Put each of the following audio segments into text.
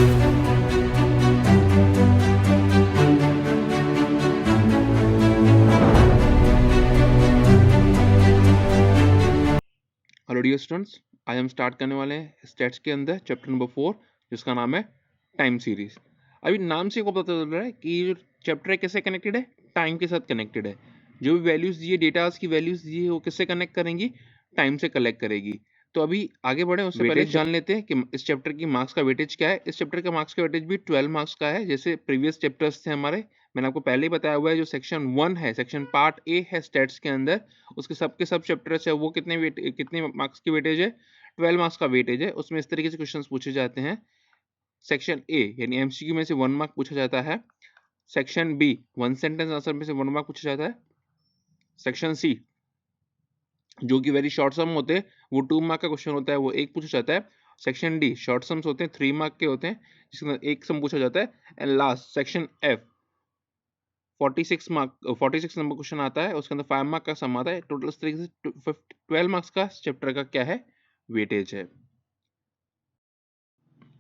Hello dear students, आज हम start करने वाले हैं स्टैट्स के अंदर चैप्टर नंबर 4 जिसका नाम है टाइम सीरीज। अभी नाम से को पता चल रहा है कि ये जो चैप्टर है किससे कनेक्टेड है, टाइम के साथ कनेक्टेड है। जो भी वैल्यूज दिए, डेटास की वैल्यूज दिए, वो किससे कनेक्ट करेंगी, टाइम से कलेक्ट करेगी। तो अभी आगे बढ़े उससे पहले जान लेते हैं कि इस चैप्टर की मार्क्स का वेटेज क्या है। इस चैप्टर का मार्क्स का वेटेज भी 12 मार्क्स का है, जैसे प्रीवियस चैप्टर्स थे हमारे। मैंने आपको पहले ही बताया हुआ है, जो सेक्शन 1 है, सेक्शन पार्ट ए है स्टैट्स के अंदर, उसके सब चैप्टर्स है, वो कितने मार्क्स की वेटेज है, 12 मार्क्स का वेटेज है। उसमें इस तरीके से क्वेश्चंस पूछे जाते हैं। सेक्शन ए यानी एमसीक्यू में से 1 मार्क पूछा जाता है। सेक्शन बी 1 सेंटेंस आंसर में से 1 मार्क पूछा जाता है। सेक्शन सी जो कि वेरी शॉर्ट सम होते हैं, वो 2 मार्क का क्वेश्चन होता है, वो एक पूछा जाता है। सेक्शन डी शॉर्ट समस होते हैं, 3 मार्क के होते हैं, जिसके अंदर एक सम पूछा जाता है। And last section F 46 number question आता है, उसके अंदर 5 मार्क का सम आता है। टोटल इस तरीके से 12 मार्क्स का चैप्टर का क्या है, वेटेज है।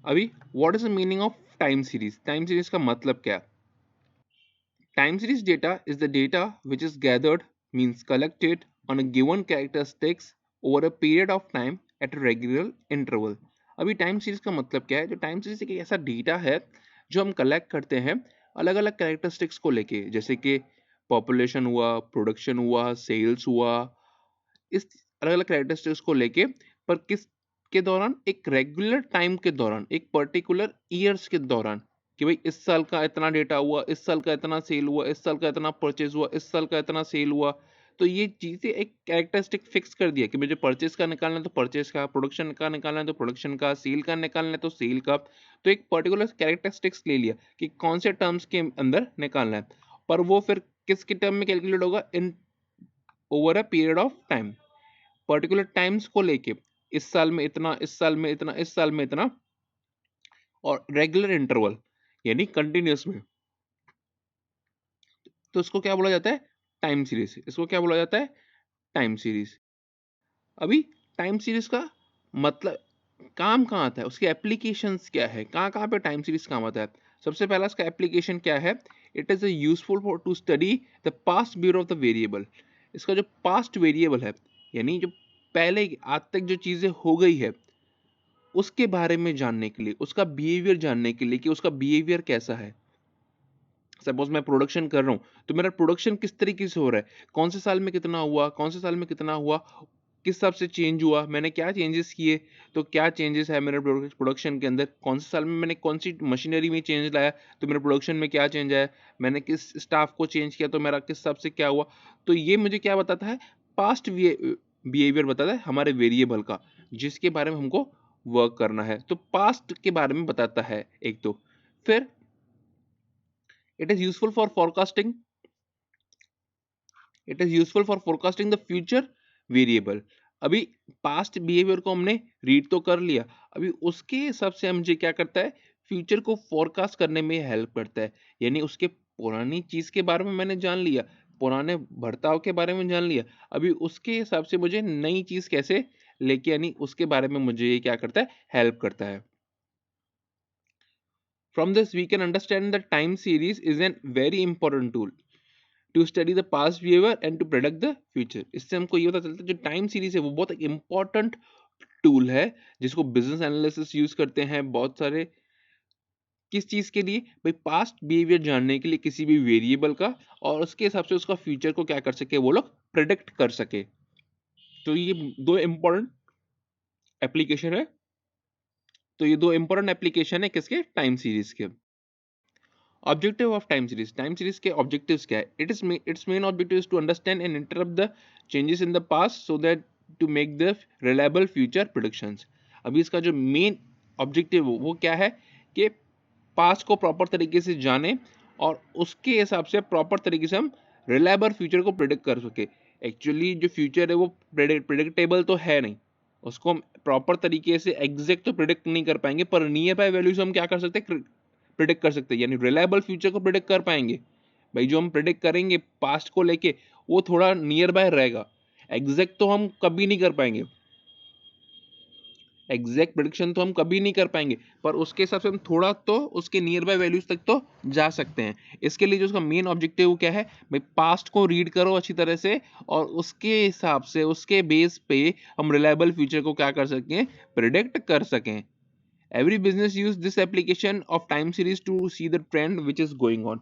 अभी what is the meaning of time series? Time series का मतलब क्या? Time series data is the data which is gathered, means collected on a given characteristics over a period of time at a regular interval. अभी time series का मतलब क्या है? जो time series एक ऐसा डेटा है जो हम कलेक्ट करते हैं अलग अलग कैरेक्टरिस्टिक्स को लेके, जैसे कि पॉपुलेशन हुआ, प्रोडक्शन हुआ, सेल्स हुआ, इस अलग अलग कैरेक्टरिस्टिक्स को लेके, पर किस के दौरान, एक रेगुलर टाइम के दौरान, एक पर्टिकुलर ईयर्स के दौरान, कि भाई इस साल का इतना डेटा हुआ, इस साल का इतना सेल हुआ, इस साल का इतना परचेज हुआ, इस साल का इतना सेल हुआ। तो ये चीजें एक कैरेक्टरिस्टिक फिक्स कर दिया कि मुझे परचेज का निकालना है तो परचेज का, प्रोडक्शन का निकालना है तो प्रोडक्शन का, सेल का निकालना है तो सेल का। तो एक पर्टिकुलर कैरेक्टरिस्टिक्स ले लिया कि कौन से टर्म्स के अंदर निकालना है, पर वो फिर किसके टर्म में कैलकुलेट होगा, इन over a period of time, particular times को लेके, इस साल में इतना, इस साल में इतना, इस साल में इतना, और रेगुलर इंटरवल यानी कंटिन्यूस में। तो इसको क्या बोला जाता है, टाइम सीरीज। इसको क्या बोला जाता है, टाइम सीरीज। अभी टाइम सीरीज का मतलब काम कहाँ आता है, उसके एप्लीकेशंस क्या है, कहाँ कहाँ पे टाइम सीरीज काम आता है। सबसे पहला इसका एप्लीकेशन क्या है, it is useful for to study the past behaviour of the variable. इसका जो पास्ट वेरिएबल है, यानी जो पहले आज तक जो चीजें हो गई है, उसके बारे में जानने के लिए, उसका बिहेवियर जानने के लिए कि उसका बिहेवियर कैसा है। सपोज मैं प्रोडक्शन कर रहा हूँ, तो मेरा प्रोडक्शन किस तरीके से हो रहा है, कौन से साल में कितना हुआ, कौन से साल में कितना हुआ, किस हिसाब से चेंज हुआ, मैंने क्या चेंजेस किए, तो क्या चेंजेस है मेरे प्रोडक्शन के अंदर, कौन से साल में मैंने कौन सी मशीनरी में चेंज लाया, तो मेरे प्रोडक्शन में क्या चेंज आया, मैंने किस स्टाफ को चेंज किया तो मेरा किस हिसाब से क्या हुआ। तो ये मुझे क्या बताता है, पास्ट बिहेवियर बताता है हमारे वेरिएबल का, जिसके बारे में हमको वर्क करना है। तो पास्ट के बारे में बताता है एक तो। फिर it is useful for forecasting, it is useful for forecasting the future variable। अभी पास्ट बिहेवियर को हमने रीड तो कर लिया, अभी उसके हिसाब से मुझे क्या करता है, फ्यूचर को फोरकास्ट करने में हेल्प करता है। यानी उसके पुरानी चीज के बारे में मैंने जान लिया, पुराने बर्ताव के बारे में जान लिया, अभी उसके हिसाब से मुझे नई चीज कैसे लेके, यानी उसके बारे में मुझे ये क्या करता है, हेल्प करता है। From this we can understand that time series is a very important tool to study the past behaviour and to predict the future. इससे हमको ये पता चलता है जो टाइम सीरीज है वो बहुत एक इंपॉर्टेंट टूल है, जिसको बिजनेस एनालिसिस यूज करते हैं बहुत सारे। किस चीज के लिए, भाई पास्ट बिहेवियर जानने के लिए किसी भी वेरिएबल का, और उसके हिसाब से उसका फ्यूचर को क्या कर सके, वो लोग प्रेडिक्ट कर सके। तो ये दो इंपॉर्टेंट एप्लीकेशन है। तो ये दो इंपॉर्टेंट एप्लीकेशन है किसके, टाइम सीरीज के। ऑब्जेक्टिव ऑफ टाइम सीरीज के ऑब्जेक्टिव्स क्या है, it's main objective is to understand and interrupt the changes in the past so that to make the reliable future predictions. अभी इसका जो मेन ऑब्जेक्टिव वो क्या है, कि पास्ट को प्रॉपर तरीके से जाने और उसके हिसाब से प्रॉपर तरीके से हम रिलायबल फ्यूचर को प्रिडिक्ट कर सके। एक्चुअली जो फ्यूचर है वो प्रिडिक्टेबल तो है नहीं, उसको हम प्रॉपर तरीके से एग्जैक्ट तो प्रिडिक्ट नहीं कर पाएंगे, पर नियर बाय वैल्यूज हम क्या कर सकते हैं, प्रिडिक्ट कर सकते हैं, यानी रिलायबल फ्यूचर को प्रिडिक्ट कर पाएंगे। भाई जो हम प्रिडिक्ट करेंगे पास्ट को लेके, वो थोड़ा नियर बाय रहेगा, एग्जैक्ट तो हम कभी नहीं कर पाएंगे। एग्जैक्ट प्रेडिक्शन तो हम कभी नहीं कर पाएंगे, पर उसके हिसाब से हम थोड़ा तो उसके नियर बाय वैल्यूज तक तो जा सकते हैं। इसके लिए जो उसका मेन ऑब्जेक्टिव क्या है भाई, पास्ट को रीड करो अच्छी तरह से, और उसके हिसाब से उसके बेस पे हम रिलायबल फ्यूचर को क्या कर सकें, प्रिडिक्ट कर सकें। Every business use this application of time series to see the trend which is going on.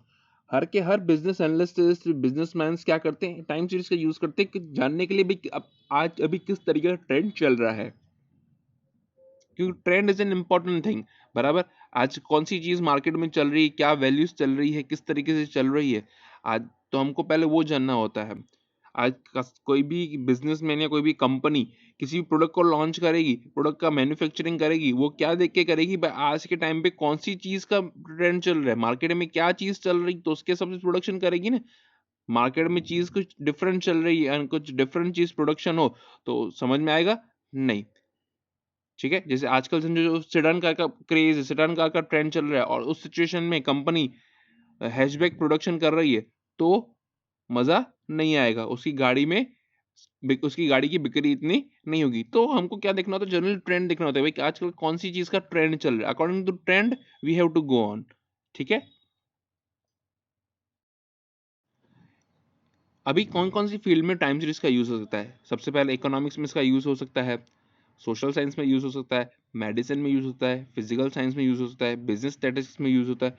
हर बिजनेस एनालिस्ट बिजनेसमैन क्या करते हैं, टाइम सीरीज का यूज करते हैं कि जानने के लिए भी आज अभी किस तरीके का ट्रेंड चल रहा है, क्योंकि trend is an important thing. बराबर, आज कौन सी चीज मार्केट में चल रही है, क्या वैल्यूज चल रही है, किस तरीके से चल रही है, आज तो हमको पहले वो जानना होता है। आज कोई भी बिजनेसमैन या कोई भी कंपनी किसी भी प्रोडक्ट को लॉन्च करेगी, प्रोडक्ट का मैन्युफैक्चरिंग करेगी, वो क्या देख के करेगी भाई, आज के टाइम पे कौन सी चीज का ट्रेंड चल रहा है, मार्केट में क्या चीज चल रही, तो उसके हिसाब से प्रोडक्शन करेगी ना। मार्केट में चीज कुछ डिफरेंट चल रही है and कुछ डिफरेंट चीज प्रोडक्शन हो तो समझ में आएगा नहीं। ठीक है, जैसे आजकल समझो जो सेडान कार का क्रेज है, सेडान कार का ट्रेंड चल रहा है, और उस सिचुएशन में कंपनी हैचबैक प्रोडक्शन कर रही है, तो मजा नहीं आएगा उसकी गाड़ी में, उसकी गाड़ी की बिक्री इतनी नहीं होगी। तो हमको क्या देखना होता है, जनरल ट्रेंड देखना होता है भाई कि आजकल कौन सी चीज का ट्रेंड चल रहा है, according to trend we have to go on. ठीक है, अभी कौन कौन सी फील्ड में टाइम सीरीज का यूज हो सकता है, सबसे पहले इकोनॉमिक्स में इसका यूज हो सकता है, सोशल साइंस में यूज हो सकता है, मेडिसिन में यूज होता है, फिजिकल साइंस में यूज होता है, बिजनेस स्टैटिस्टिक्स में यूज होता है।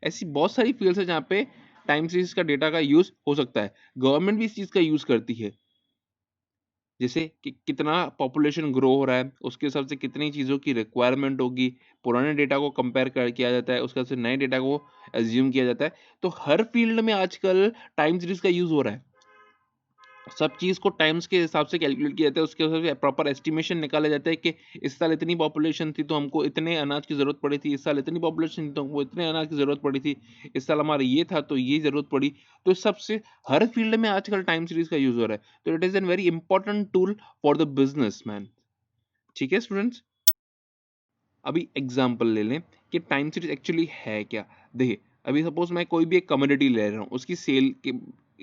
ऐसी बहुत सारी फील्ड्स है जहाँ पे टाइम सीरीज का डेटा का यूज हो सकता है। गवर्नमेंट भी इस चीज का यूज करती है, जैसे कि कितना पॉपुलेशन ग्रो हो रहा है, उसके हिसाब से कितनी चीज़ों की रिक्वायरमेंट होगी, पुराने डेटा को कंपेयर कर किया जाता है, उसके हिसाब से नए डेटा को एज्यूम किया जाता है। तो हर फील्ड में आजकल टाइम सीरीज का यूज हो रहा है, सब चीज को टाइम्स के हिसाब से कैलकुलेट किया जाता है, उसके हिसाब से प्रॉपर एस्टिमेशन निकाला जाता है कि इस साल इतनी पॉपुलेशन थी तो हमको इतने अनाज की जरूरत पड़ी थी, इस साल इतनी पॉपुलेशन थी तो हमको इतने अनाज की जरूरत पड़ी थी, इस साल हमारा ये था तो ये जरूरत पड़ी। तो इस सबसे हर फील्ड में आजकल टाइम सीरीज का यूज हो रहा है, तो it is an very important tool for the business man. ठीक है स्टूडेंट्स, अभी एग्जाम्पल ले लें कि टाइम सीरीज एक्चुअली है क्या। देखिए, अभी सपोज मैं कोई भी एक कमोडिटी ले रहा हूँ, उसकी सेल के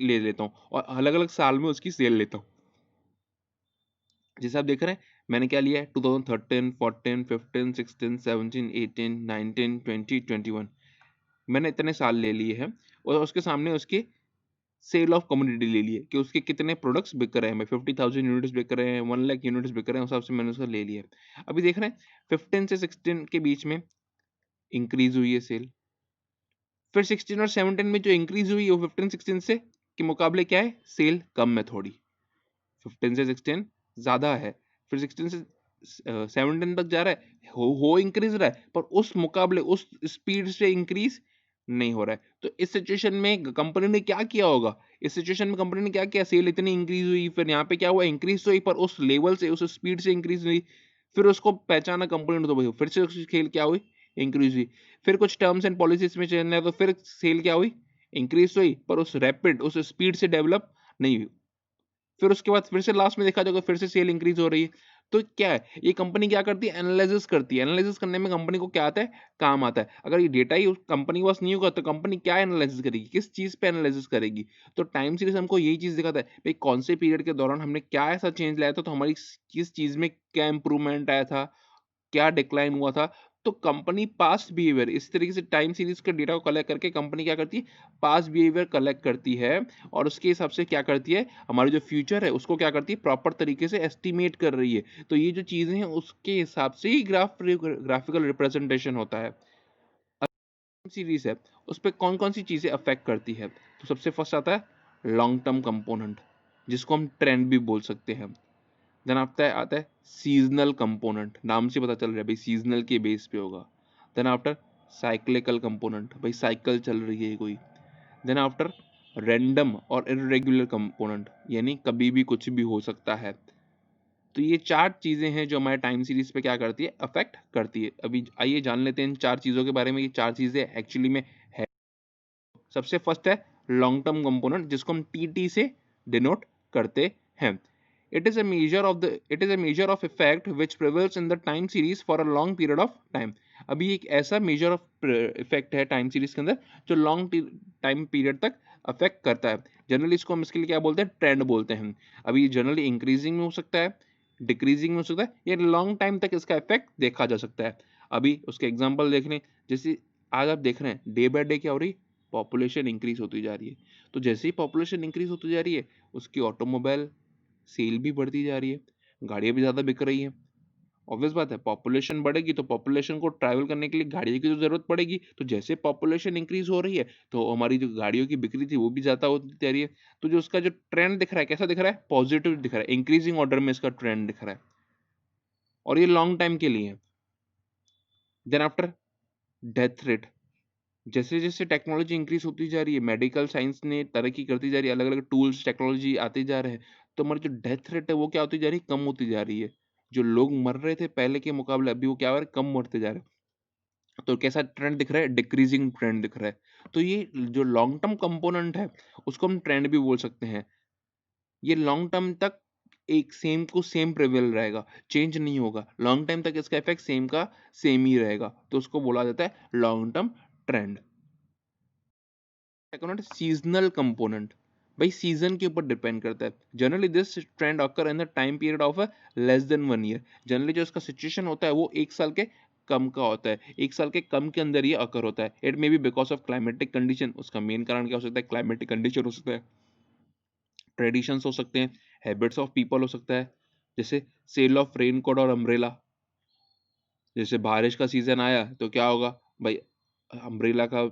ले लेता हूँ और अलग अलग साल में उसकी सेल लेता हूँ। जैसे आप देख रहे हैं, मैंने क्या लिया है, 2013, 14, 15, 16, 17, 18, 19, 20, 21, मैंने इतने साल ले लिए हैं, और उसके सामने उसकी सेल ऑफ कमोडिटी ले ली है कि उसके कितने प्रोडक्ट्स बिक रहे हैं, मैं 50,000 यूनिट्स बिक रहे हैं, 1 लाख यूनिट्स बिक रहे हैं, उस हिसाब से मैंने उसका ले लिया है। अभी देख रहे हैं 15 से 16 के बीच में इंक्रीज हुई है सेल, फिर 16 और 17 में जो इंक्रीज हुई है वो 15 16 से के मुकाबले क्या है, सेल कम है थोड़ी, 15 से 16 ज्यादा है, फिर 16 से 17 तक जा रहा है, हो इंक्रीज रहा है, पर उस मुकाबले उस स्पीड से इंक्रीज नहीं हो रहा है। तो इस सिचुएशन में कंपनी ने क्या किया होगा, इस सिचुएशन में कंपनी ने क्या किया, सेल इतनी इंक्रीज हुई, फिर यहाँ पे क्या हुआ, इंक्रीज तो हुई पर उस लेवल से उस स्पीड से इंक्रीज हुई, फिर उसको पहचाना कंपनी ने, तो भाई फिर से उसकी सेल क्या हुई, इंक्रीज हुई। फिर कुछ टर्म्स एंड पॉलिसीज में चेंज है तो फिर सेल क्या हुई, इंक्रीज हुई, पर उस रैपिड उस स्पीड से डेवलप नहीं हुई। फिर उसके बाद फिर से लास्ट में देखा जाएगा फिर से सेल इंक्रीज हो रही है। तो क्या है, ये कंपनी क्या करती है, एनालिसिस करती है। एनालिसिस करने में कंपनी को क्या आता है, काम आता है। अगर ये डेटा ही कंपनी के पास नहीं होगा तो कंपनी क्या एनालिसिस करेगी, किस चीज पे एनालिसिस करेगी। तो टाइम सीरीज हमको यही चीज दिखाता है भाई, कौन से पीरियड के दौरान हमने क्या ऐसा चेंज लाया था, तो हमारी किस चीज में क्या इंप्रूवमेंट आया था, क्या डिक्लाइन हुआ था। तो कंपनी पास्ट बिहेवियर इस तरीके से टाइम सीरीज के डेटा को कलेक्ट करके कंपनी क्या करती है, पास्ट बिहेवियर कलेक्ट करती है, और उसके हिसाब से क्या करती है, हमारी जो फ्यूचर है उसको क्या करती है, प्रॉपर तरीके से एस्टिमेट कर रही है। तो ये जो चीजें हैं उसके हिसाब से ही ग्राफिकल रिप्रेजेंटेशन होता है। सीरीज है उस पर कौन कौन सी चीजें अफेक्ट करती है, तो सबसे फर्स्ट आता है लॉन्ग टर्म कंपोनेंट, जिसको हम ट्रेंड भी बोल सकते हैं। देन आता है सीजनल कंपोनेंट, नाम से पता चल रहा है भाई सीजनल के बेस पे होगा। देन आफ्टर साइक्लिकल कंपोनेंट, भाई साइकिल चल रही है कोई। देन आफ्टर रैंडम और इरेगुलर कंपोनेंट, यानी कभी भी कुछ भी हो सकता है। तो ये चार चीजें हैं जो हमारे टाइम सीरीज पे क्या करती है, अफेक्ट करती है। अभी आइए जान लेते हैं इन चार चीजों के बारे में, ये चार चीजें एक्चुअली में है। सबसे फर्स्ट है लॉन्ग टर्म कंपोनेंट, जिसको हम टीटी से डिनोट करते हैं। It is a measure of effect which prevails in the time series for a long period of time. अभी एक ऐसा measure of effect है टाइम सीरीज के अंदर जो लॉन्ग टाइम पीरियड तक अफेक्ट करता है। जनरली इसको हम इसके लिए क्या बोलते हैं, ट्रेंड बोलते हैं। अभी जनरली इंक्रीजिंग में हो सकता है, डिक्रीजिंग में हो सकता है, या लॉन्ग टाइम तक इसका इफेक्ट देखा जा सकता है। अभी उसके एग्जांपल देख लें, जैसे आज आप देख रहे हैं डे बाय डे क्या हो रही है, पॉपुलेशन इंक्रीज होती जा रही है। तो जैसे ही पॉपुलेशन इंक्रीज होती जा रही है, उसकी ऑटोमोबाइल सेल भी बढ़ती जा रही है, गाड़ियां भी ज़्यादा बिक रही हैं। ऑब्वियस बात है, पॉपुलेशन बढ़ेगी तो पॉपुलेशन को ट्रैवल करने के लिए गाड़ियों की तो जरूरत पड़ेगी। तो जैसे पॉपुलेशन इंक्रीज हो रही है, तो हमारी जो गाड़ियों की बिक्री थी वो भी ज़्यादा होती जा रही है। तो जो उसका जो ट्रेंड दिख रहा है, कैसा दिख रहा है, पॉजिटिव दिख रहा है, इंक्रीजिंग ऑर्डर में इसका ट्रेंड दिख रहा है, और ये लॉन्ग टाइम के लिए है। देन आफ्टर, डेथ रेट, जैसे जैसे टेक्नोलॉजी इंक्रीज होती जा रही है, मेडिकल साइंस ने तरक्की करती जा रही है, अलग अलग टूल्स टेक्नोलॉजी आते जा रहे हैं, तो हमारी जो डेथ रेट है वो क्या होती जा रही है, कम होती जा रही है। जो लोग मर रहे थे पहले के मुकाबले, अभी वो क्या हो रहा है, कम मरते जा रहे हैं। तो कैसा ट्रेंड दिख रहा है, डिक्रीजिंग ट्रेंड दिख रहा है। तो ये जो लॉन्ग टर्म कंपोनेंट है, उसको हम ट्रेंड भी बोल सकते हैं। ये लॉन्ग टर्म तक एक सेम को सेम प्रिवेल रहेगा, चेंज नहीं होगा, लॉन्ग टाइम तक इसका इफेक्ट सेम का सेम ही रहेगा, तो उसको बोला जाता है लॉन्ग टर्म ट्रेंड। सेकंड है सीजनल कंपोनेंट। भाई सीजन के ऊपर डिपेंड करता है। Generally this trend occur in the time period of a less than 1 year. Generally जो इसका सिचुएशन होता है वो एक साल के कम का होता है, एक साल के कम के अंदर ये अकर होता है। It may be because of climatic condition. उसका मेन कारण क्या हो सकता है, क्लाइमेटिक कंडीशन हो सकता है, ट्रेडिशंस हो सकते हैं, हैबिट्स ऑफ पीपल हो सकता है, जैसे सेल ऑफ रेनकोट और अम्ब्रेला। जैसे बारिश का सीजन आया तो क्या होगा भाई, अम्ब्रेला का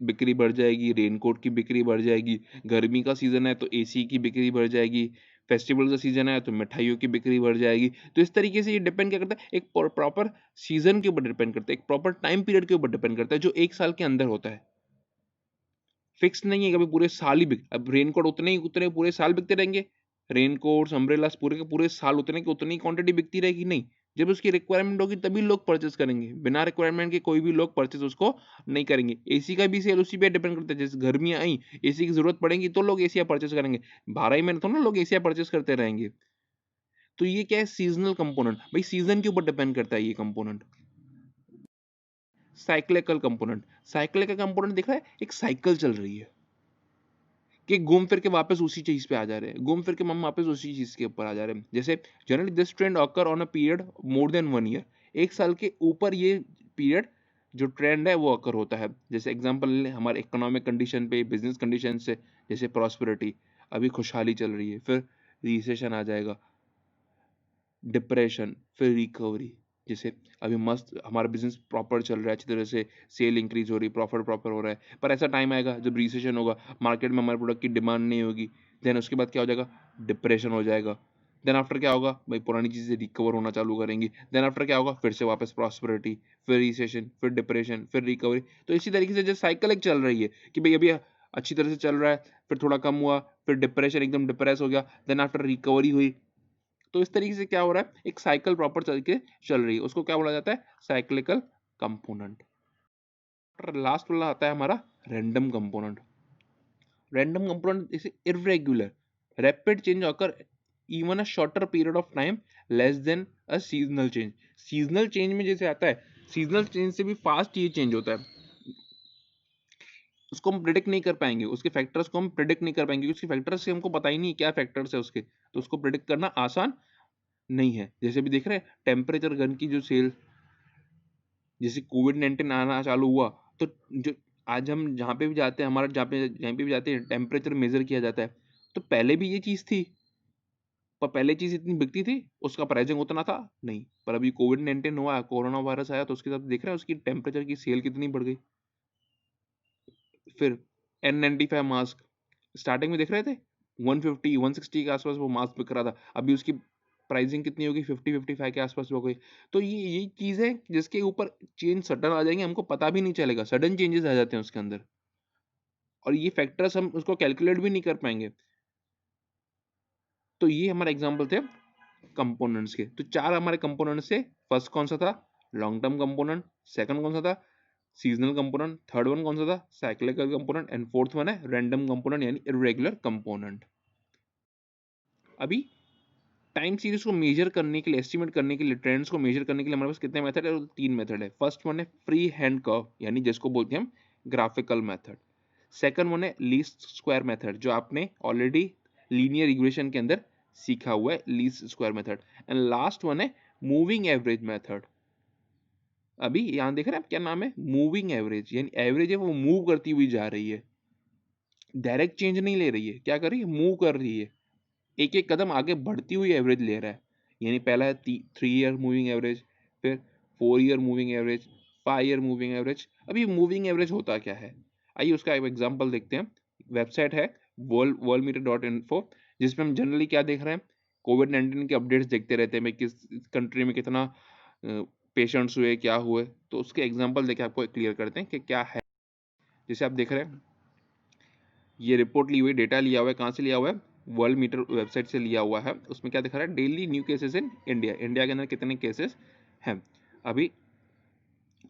बिक्री बढ़ जाएगी, रेनकोट की बिक्री बढ़ जाएगी। गर्मी का सीजन है तो एसी की बिक्री बढ़ जाएगी। फेस्टिवल का सीजन है तो मिठाइयों की बिक्री बढ़ जाएगी। तो इस तरीके से ये डिपेंड क्या करता है, एक प्रॉपर सीजन के ऊपर डिपेंड करता है, एक प्रॉपर टाइम पीरियड के ऊपर डिपेंड करता है, जो एक साल के अंदर होता है। फिक्स नहीं है कभी पूरे साल ही बिक, अब रेनकोट उतने ही उतने पूरे साल बिकते रहेंगे, रेनकोट्स अम्ब्रेलास पूरे के पूरे साल उतने की उतनी क्वांटिटी बिकती रहेगी, नहीं। जब उसकी रिक्वायरमेंट होगी तभी लोग परचेस करेंगे, बिना रिक्वायरमेंट के कोई भी लोग परचेस उसको नहीं करेंगे। एसी का भी सेल उसी पे डिपेंड करता है, जैसे गर्मियां आई, एसी की जरूरत पड़ेगी तो लोग एसिया परचेस करेंगे, 12 ही महीने तो ना लोग एसिया परचेस करते रहेंगे। तो ये क्या है, सीजनल कंपोनेंट। भाई सीजन के ऊपर डिपेंड करता है ये component. Cyclical component, cyclical component दिख रहा है, एक साइकिल चल रही है कि घूम फिर के वापस उसी चीज पे आ जा रहे हैं, घूम फिर के हम वापस उसी चीज के ऊपर आ जा रहे हैं। जैसे generally this trend occur on a period more than 1 year. एक साल के ऊपर ये पीरियड जो ट्रेंड है वो अकर होता है। जैसे एग्जांपल हमारे इकोनॉमिक कंडीशन पे, बिजनेस कंडीशन से, जैसे प्रॉस्पेरिटी, अभी खुशहाली चल रही है, फिर रिसेशन आ जाएगा, डिप्रेशन, फिर रिकवरी। जैसे अभी मस्त हमारा बिजनेस प्रॉपर चल रहा है, अच्छी तरह से सेल इंक्रीज हो रही, प्रॉफिट प्रॉपर हो रहा है, पर ऐसा टाइम आएगा जब रिसेशन होगा, मार्केट में हमारे प्रोडक्ट की डिमांड नहीं होगी। देन उसके बाद क्या हो जाएगा, डिप्रेशन हो जाएगा। देन आफ्टर क्या होगा भाई, पुरानी चीज़ें रिकवर होना चालू करेंगी। देन आफ्टर क्या होगा, फिर से वापस प्रॉस्पेरिटी, फिर रिसेशन, फिर डिप्रेशन, फिर रिकवरी। तो इसी तरीके से जो साइकिल एक चल रही है कि भाई अभी अच्छी तरह से चल रहा है, फिर थोड़ा कम हुआ, फिर डिप्रेशन, एकदम डिप्रेस हो गया, देन आफ्टर रिकवरी हुई। तो इस तरीके से क्या हो रहा है, एक साइकिल प्रॉपर तरीके चल रही है, उसको क्या बोला जाता है, साइक्लिकल कंपोनेंट। लास्ट वाला आता है हमारा random component. Random component is irregular, rapid change occur even a shorter period of time less than a seasonal change. Seasonal change में जैसे आता है, सीजनल चेंज से भी फास्ट ये चेंज होता है, उसको हम प्रिडिक्ट नहीं कर पाएंगे, उसके फैक्टर्स को हम प्रिडिक्ट नहीं कर पाएंगे, क्योंकि उसके फैक्टर्स से हमको पता ही नहीं क्या फैक्टर्स है उसके, तो उसको प्रिडिक्ट करना आसान नहीं है। जैसे भी देख रहे हैं टेम्परेचर गन की जो सेल, जैसे कोविड-19 आना चालू हुआ, तो जो आज हम जहाँ पे भी जाते हैं, हमारा जहाँ पे भी जाते हैं टेम्परेचर मेजर किया जाता है, तो पहले भी ये चीज़ थी, पर पहले चीज़ इतनी बिकती थी, उसका प्राइसिंग उतना था नहीं। पर अभी कोविड-19 हुआ, कोरोना वायरस आया, तो उसके साथ देख रहे हैं उसकी टेम्परेचर की सेल कितनी बढ़ गई। फिर N95 मास्क, स्टार्टिंग में देख रहे थे 150 160 के आसपास वो मास्क बिक रहा था, अभी उसकी प्राइसिंग कितनी होगी, 50-55 के आसपास हो गई। तो ये चीज़ है जिसके ऊपर चेंज सडन आ जाएंगे, हमको पता भी नहीं चलेगा, सडन चेंजेस आ जाते हैं उसके अंदर, और ये फैक्टर्स हम उसको कैलकुलेट भी नहीं कर पाएंगे। तो ये हमारे एग्जाम्पल थे कंपोनेंट्स के। तो चार हमारे कंपोनेंट्स थे। फर्स्ट कौन सा था, लॉन्ग टर्म कंपोनेंट। सेकंड कौन सा था, सीजनल कंपोनेंट। थर्ड वन कौन सा था, cyclical component. And fourth one है रैंडम कंपोनेंट यानी इरेगुलर कंपोनेंट। अभी टाइम सीरीज को मेजर करने के लिए, एस्टिमेट करने के लिए, ट्रेंड्स को मेजर करने के लिए हमारे पास कितने मेथड है, तीन मेथड है। फर्स्ट वन है फ्री हैंड कर्व यानी जिसको बोलते हैं हम ग्राफिकल मेथड। सेकंड वन है लीस्ट स्क्वायर मेथड, जो आपने ऑलरेडी लीनियर इक्वेशन के अंदर सीखा हुआ है least square method. And last one है मूविंग एवरेज मेथड। अभी यहाँ देख रहे हैं आप क्या नाम है, मूविंग एवरेज, यानी एवरेज है वो मूव करती हुई जा रही है, डायरेक्ट चेंज नहीं ले रही है, क्या कर रही है, मूव कर रही है, एक एक कदम आगे बढ़ती हुई एवरेज ले रहा है। यानी पहला है 3 ईयर मूविंग एवरेज, फिर 4 year moving average, 5 year moving average. अभी मूविंग एवरेज होता क्या है, आइए उसका एक एग्जांपल देखते हैं। वेबसाइट है worldmeter.info, जिसमें हम जनरली क्या देख रहे हैं, कोविड-19 के अपडेट्स देखते रहते हैं, भाई किस कंट्री में कितना पेशेंट्स हुए, क्या हुए, तो उसके एग्जांपल देके आपको क्लियर करते हैं कि क्या है। जैसे आप देख रहे हैं, ये रिपोर्ट ली हुई, डेटा लिया हुआ है, कहाँ से लिया हुआ है, वर्ल्ड मीटर वेबसाइट से लिया हुआ है। उसमें क्या दिखा रहा है, daily new cases in India, India के अंदर कितने केसेस हैं। अभी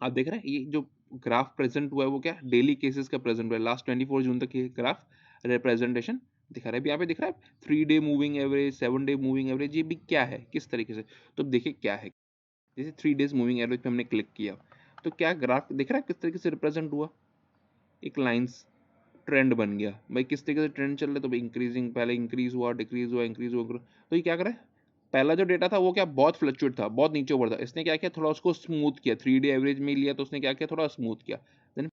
आप देख रहे हैं ये जो ग्राफ प्रेजेंट हुआ है वो क्या, डेली केसेस का प्रेजेंट हुआ है, लास्ट 24 जून तक ये ग्राफ रिप्रेजेंटेशन दिखा रहा है। अभी यहाँ पे दिख रहा है 3 day moving average, 7 day moving average, ये भी क्या है, किस तरीके से, तो देखिए क्या है। जैसे 3 डेज मूविंग एवरेज पे हमने क्लिक किया, तो क्या ग्राफ दिख रहा है किस तरीके से रिप्रेजेंट हुआ, एक लाइंस ट्रेंड बन गया। भाई किस तरीके से ट्रेंड चल रहा है, तो भाई इंक्रीजिंग, पहले इंक्रीज हुआ, डिक्रीज हुआ, इंक्रीज हुआ, तो ये क्या करे, पहला जो डेटा था वो क्या बहुत फ्लक्चुएट था, बहुत नीचे ऊपर था, इसने क्या किया, थोड़ा उसको स्मूथ किया, 3 डे एवरेज में लिया तो उसने क्या किया, थोड़ा स्मूथ किया। देन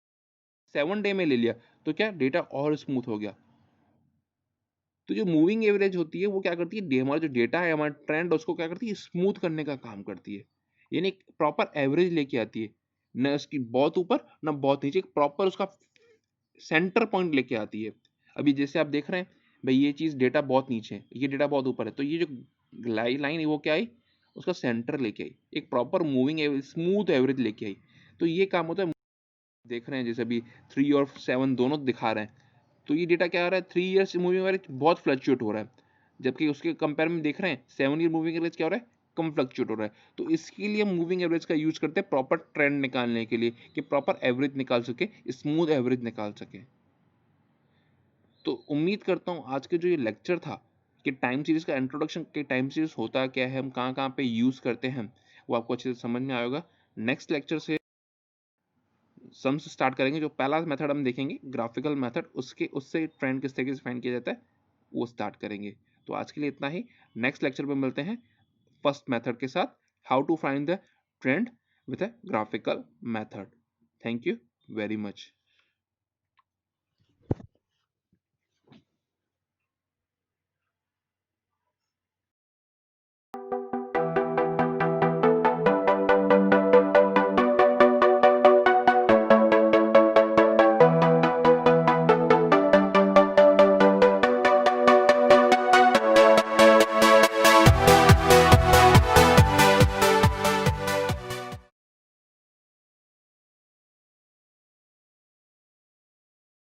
7 डे में ले लिया तो क्या डेटा और स्मूथ हो गया। तो जो मूविंग एवरेज होती है वो क्या करती है, हमारा जो डेटा है, हमारा ट्रेंड, उसको क्या करती है, स्मूथ करने का काम करती है, यानी एक प्रॉपर एवरेज लेके आती है, न उसकी बहुत ऊपर न बहुत नीचे, एक प्रॉपर उसका सेंटर पॉइंट लेके आती है। अभी जैसे आप देख रहे हैं, भाई ये चीज डेटा बहुत नीचे है, ये डेटा बहुत ऊपर है, तो ये जो लाइन है वो क्या आई, उसका सेंटर लेके आई, एक proper moving average, smooth average लेके आई। तो ये काम होता है। देख रहे हैं जैसे अभी 3 और 7 दोनों दिखा रहे हैं, तो ये डेटा क्या आ रहा है, 3 ईयर्स मूविंग एवरेज बहुत फ्लक्चुएट हो रहा है, जबकि उसके कंपेयर में देख रहे हैं 7 ईयर मूविंग एवरेज क्या हो रहा है, कम फ्लक्चुएट हो रहा है। तो इसके लिए हम मूविंग एवरेज का यूज करते हैं प्रॉपर ट्रेंड निकालने के लिए, कि प्रॉपर एवरेज निकाल सके, स्मूथ एवरेज निकाल सके। तो उम्मीद करता हूँ आज के जो ये लेक्चर था, कि टाइम सीरीज का इंट्रोडक्शन, कि टाइम सीरीज होता क्या है, हम कहाँ कहाँ पे यूज करते हैं, वो आपको अच्छे से समझ में आया होगा। नेक्स्ट लेक्चर से सम्स स्टार्ट करेंगे। जो पहला मेथड हम देखेंगे ग्राफिकल मेथड, उसके उससे ट्रेंड किस तरीके से फाइंड किया जाता है वो स्टार्ट करेंगे। तो आज के लिए इतना ही, नेक्स्ट लेक्चर में मिलते हैं फर्स्ट मेथड के साथ, how to find the trend with a graphical method. Thank you very much.